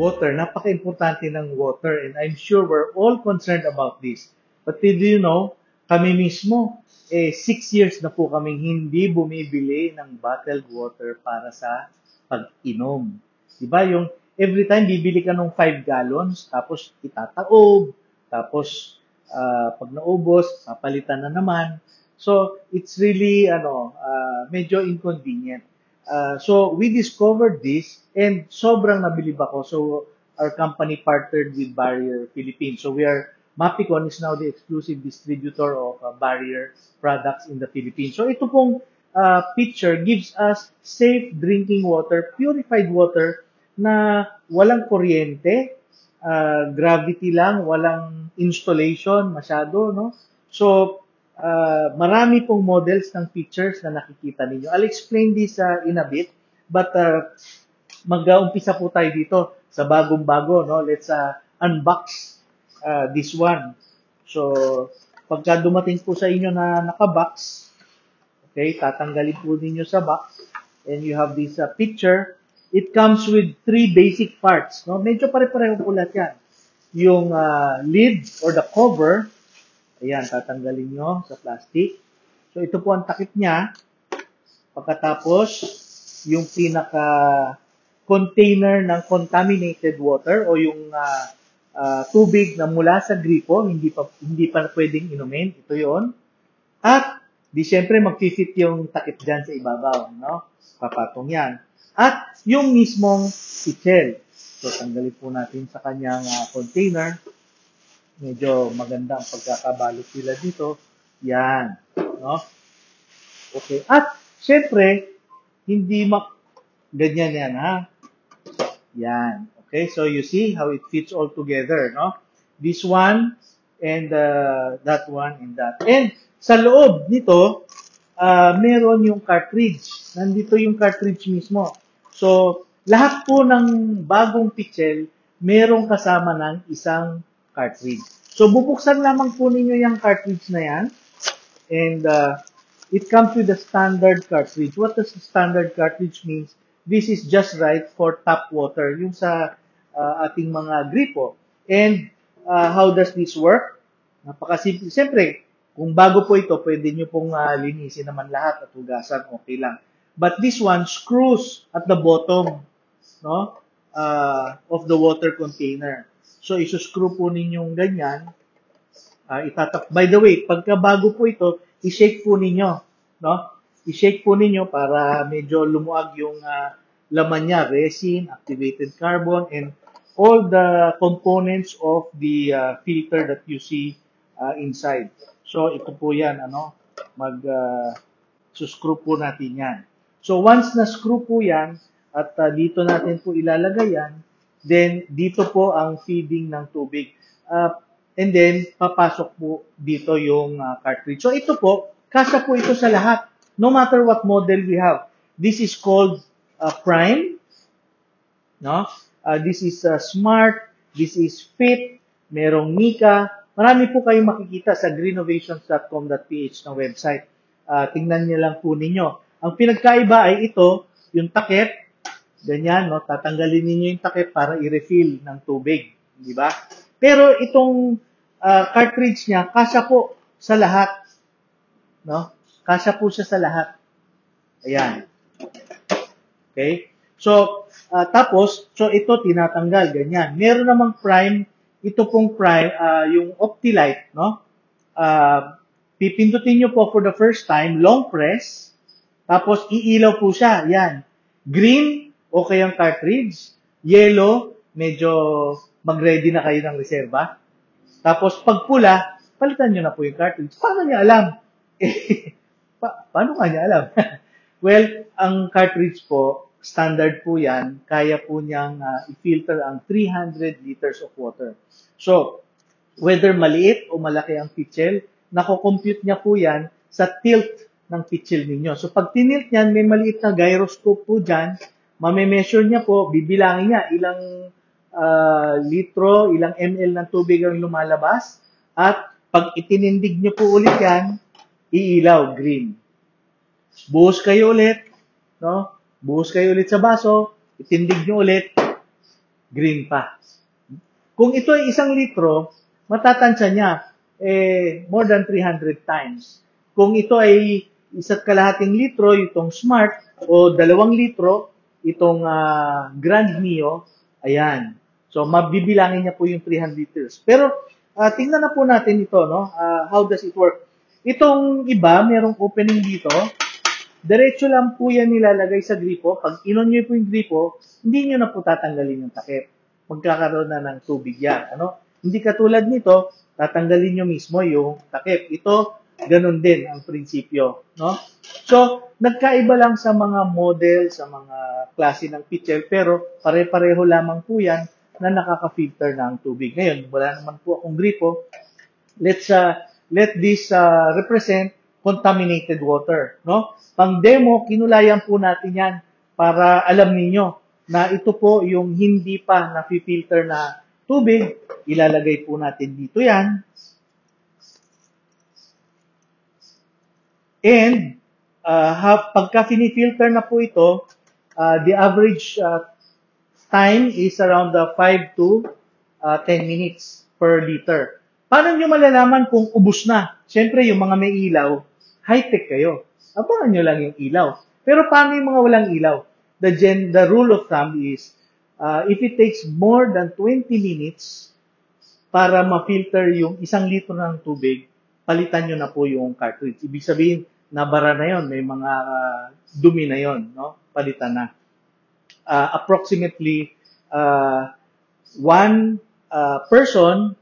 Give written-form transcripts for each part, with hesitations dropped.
water. Napaka-importante ng water and I'm sure we're all concerned about this. But did you know, kami mismo, 6 years na po kaming hindi bumibili ng bottled water para sa pag-inom. Diba? Yung every time bibili ka ng 5 gallons, tapos itataob, tapos pag naubos, papalitan na naman. So, it's really, medyo inconvenient. So, we discovered this and sobrang nabilib ako. So, our company partnered with Barrier Philippines. So, Mapicon is now the exclusive distributor of Barrier products in the Philippines. So, ito pong picture gives us safe drinking water, purified water na walang kuryente, gravity lang, walang installation masyado, no? So, marami pong models ng pictures na nakikita ninyo. I'll explain this in a bit, but mag-umpisa po tayo dito sa bagong-bago, no? Let's unbox this one. So, pagka dumating po sa inyo na naka-box, okay, tatanggalin po ninyo sa box, and you have this picture. It comes with 3 basic parts, no? Medyo pare-pareho po lahat yan. Yung lid or the cover, ayan, tatanggalin nyo sa plastic. So, ito po ang takip niya. Pagkatapos, yung pinaka-container ng contaminated water o yung tubig na mula sa gripo, hindi pa pwedeng inumin. Ito yon. At, di syempre, mag-fit yung takip dyan sa ibabaw, no? Papatong yan. At, yung mismong pitchel. So, tanggalin po natin sa kanyang container. Medyo maganda ang pagkakabalot nila dito. Yan. No? Okay. At, syempre, hindi ganyan yan, ha? Yan. Okay. So, you see how it fits all together, no? This one, and that one, and that. And, sa loob nito, meron yung cartridge. Nandito yung cartridge mismo. So, lahat po ng bagong pitchel, merong kasama ng isang cartridge. So, bubuksan lamang po ninyo yung cartridge na yan. And it comes with a standard cartridge. What does the standard cartridge means? This is just right for tap water, yung sa ating mga gripo. And how does this work? Napakasimple. Siyempre, kung bago po ito, pwede nyo pong linisin naman lahat at hugasan, okay lang. But this one screws at the bottom, no, of the water container. So, isuscrew po ninyong ganyan. By the way, pagka bago po ito, i-shake po ninyo. No? I-shake po ninyo para medyo lumuag yung laman niya, resin, activated carbon, and all the components of the filter that you see inside. So, ito po yan. Suscrew po natin yan. So, once na-screw po yan, at dito natin po ilalagay yan, then, dito po ang feeding ng tubig. And then, papasok po dito yung cartridge. So, ito po, kasya po ito sa lahat. No matter what model we have. This is called Prime. No? This is Smart. This is Fit. Merong Mika. Marami po kayong makikita sa greenovations.com.ph na website. Tingnan niyo lang po ninyo. Ang pinagkaiba ay ito, yung takip. Ganyan, no? Tatanggalin niyo yung takip para i-refill ng tubig. Di ba? Pero itong cartridge niya, kasya po sa lahat. No? Kasya po siya sa lahat. Ayan. Okay? So, so ito tinatanggal. Ganyan. Meron namang Prime. Ito pong Prime, yung Optilite, no? Pipindutin nyo po for the first time, long press. Tapos, iilaw po siya. Yan. Green, okay ang cartridge. Yellow, medyo mag-ready na kayo ng reserva. Tapos, pag pula, palitan nyo na po yung cartridge. Paano niya alam? Paano ka niya alam? Well, ang cartridge po, standard po yan. Kaya po niyang i-filter ang 300 liters of water. So, whether maliit o malaki ang pitchel, nako-compute niya po yan sa tilt ng pitchel ninyo. So, pag tinilt niyan, may maliit na gyroscope po dyan, mame-measure niya po, bibilangin niya ilang litro, ilang ml ng tubig ang lumalabas, at pag itinindig niyo po ulit yan, iilaw, green. Buhos kayo ulit, no? Buhos kayo ulit sa baso, itindig niyo ulit, green pa. Kung ito ay 1 litro, matatansya niya more than 300 times. Kung ito ay 1.5 litro, itong Smart, o 2 litro, itong Grand Mio, ayan. So, mabibilangin niya po yung 300 liters. Pero, tingnan na po natin ito, no? How does it work? Itong iba, merong opening dito. Diretso lang po yan nilalagay sa gripo. Pag inon nyo po yung gripo, hindi nyo na po tatanggalin yung takip. Magkakaroon na ng tubig yan. Ano? Hindi katulad nito, tatanggalin nyo mismo yung takip. Ito, ganun din ang prinsipyo. No? So, nagkaiba lang sa mga model, sa mga klase ng pitcher, pero pare-pareho lamang po yan na nakaka-filter ng tubig. Ngayon, wala naman po akong gripo. Let this represent contaminated water. No? Pang demo, kinulayan po natin yan para alam ninyo na ito po yung hindi pa na-filter na tubig. Ilalagay po natin dito yan. And pagka fini-filter na po ito, the average time is around 5 to 10 minutes per liter. Paano nyo malalaman kung ubos na? Siyempre, yung mga may ilaw, high-tech kayo. Abangan nyo lang yung ilaw. Pero paano yung mga walang ilaw? The rule of thumb is, if it takes more than 20 minutes para ma-filter yung 1 litro ng tubig, palitan nyo na po yung cartridge. Ibig sabihin, nabara na yon, may mga dumi na yon, no? Palitan na. Approximately, one person,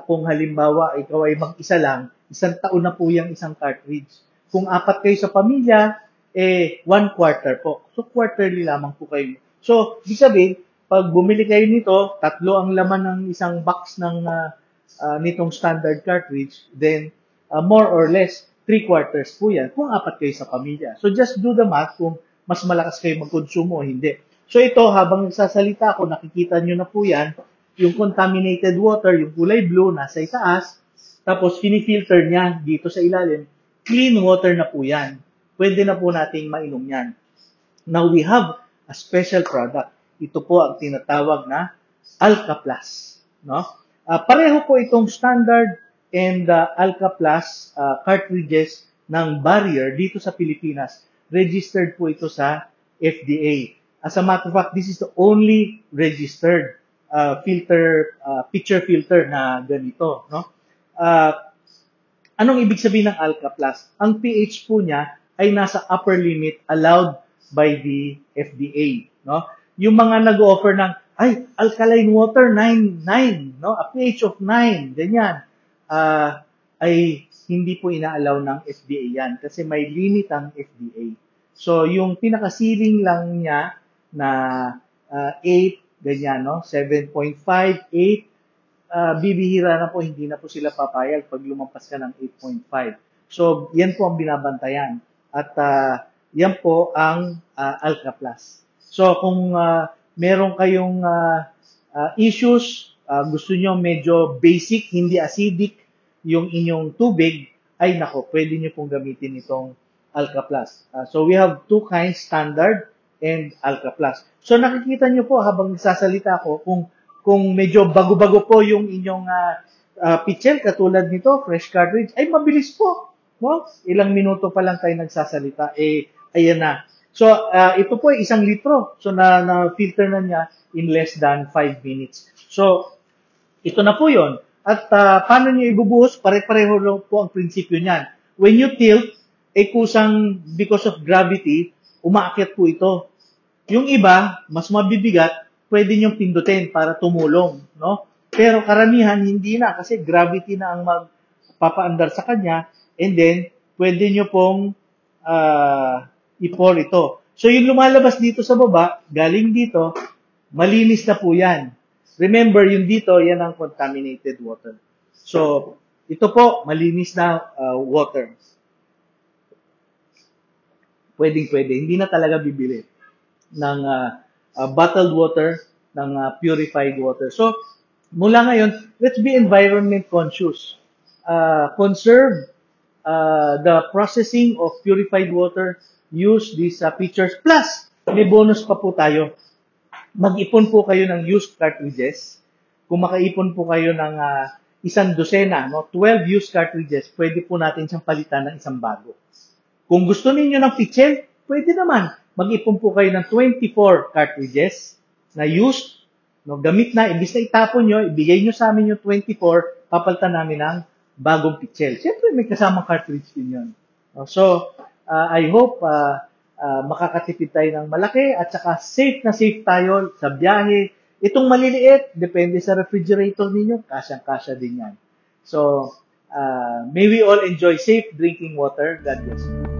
kung halimbawa ikaw ay mag-isa lang, 1 taon na po yung 1 cartridge. Kung 4 kayo sa pamilya, 1 quarter po. So, quarterly lamang po kayo. So, ibig sabihin, pag bumili kayo nito, 3 ang laman ng 1 box ng nitong standard cartridge, then more or less 3 quarters po yan kung 4 kayo sa pamilya. So, just do the math kung mas malakas kayo magkonsumo o hindi. So, ito, habang nagsasalita ako, nakikita nyo na po yan, yung contaminated water, yung kulay blue, nasa itaas, tapos fini-filter niya dito sa ilalim, clean water na po yan. Pwede na po nating mainom yan. Now, we have a special product. Ito po ang tinatawag na Alka Plus. No? Pareho po itong standard and Alka Plus cartridges ng Barrier dito sa Pilipinas. Registered po ito sa FDA. As a matter of fact, this is the only registered pitcher filter na ganito. No? Anong ibig sabihin ng Alka Plus? Ang pH po niya ay nasa upper limit allowed by the FDA. No? Yung mga nag-offer ng, alkaline water, 9, no? A pH of 9, ganyan. Ay hindi po ina-allow ng FDA yan kasi may limit ang FDA. So, yung pinaka-ceiling lang niya na 8, ganyan, no? 7.5, 8, bibihira na po, hindi na po sila papayag pag lumampas ka ng 8.5. So, yan po ang binabantayan. At yan po ang Alka Plus. So, kung meron kayong issues, gusto nyo medyo basic, hindi acidic yung inyong tubig, ay nako, pwede nyo pong gamitin itong Alka Plus. So, we have 2 kinds, standard and Alka Plus. So, nakikita nyo po habang nagsasalita ako, kung medyo bago-bago po yung inyong pitcher, katulad nito, fresh cartridge, ay mabilis po. No? Ilang minuto pa lang tayo nagsasalita, ayan na. So, ito po ay 1 litro. So, na-filter na niya in less than 5 minutes. So, ito na po yon. At paano niyo ibubuhos? Pare-pareho lang po ang prinsipyo niyan. When you tilt, kusang because of gravity, umaakyat po ito. Yung iba, mas mabibigat, pwede niyong pindutin para tumulong. No? Pero karamihan, hindi na kasi gravity na ang magpapaandar sa kanya. And then, pwede niyo pong i-pour ito. So, yung lumalabas dito sa baba, galing dito, malinis na po yan. Remember, yung dito, yan ang contaminated water. So, ito po, malinis na water. Pwedeng-pwede. Hindi na talaga bibili ng bottled water, ng purified water. So, mula ngayon, let's be environment conscious. Conserve the processing of purified water, use these pitchers. Plus, may bonus pa po tayo. mag-ipon po kayo ng used cartridges. Kung makaipon po kayo ng isang dosena, no, 12 used cartridges, pwede po natin siyang palitan ng isang bago. Kung gusto niyo ng pichel, pwede naman. Mag-ipon po kayo ng 24 cartridges na used, no, gamit na, imbis na itapon nyo, ibigay nyo sa amin yung 24, papalitan namin ng bagong pichel. Siyempre, may kasamang cartridge din yun. So, I hope makakatipid tayo ng malaki at saka safe na safe tayo sa biyahe. Itong maliliit, depende sa refrigerator ninyo, kasyang-kasya din yan. So, may we all enjoy safe drinking water. God bless you.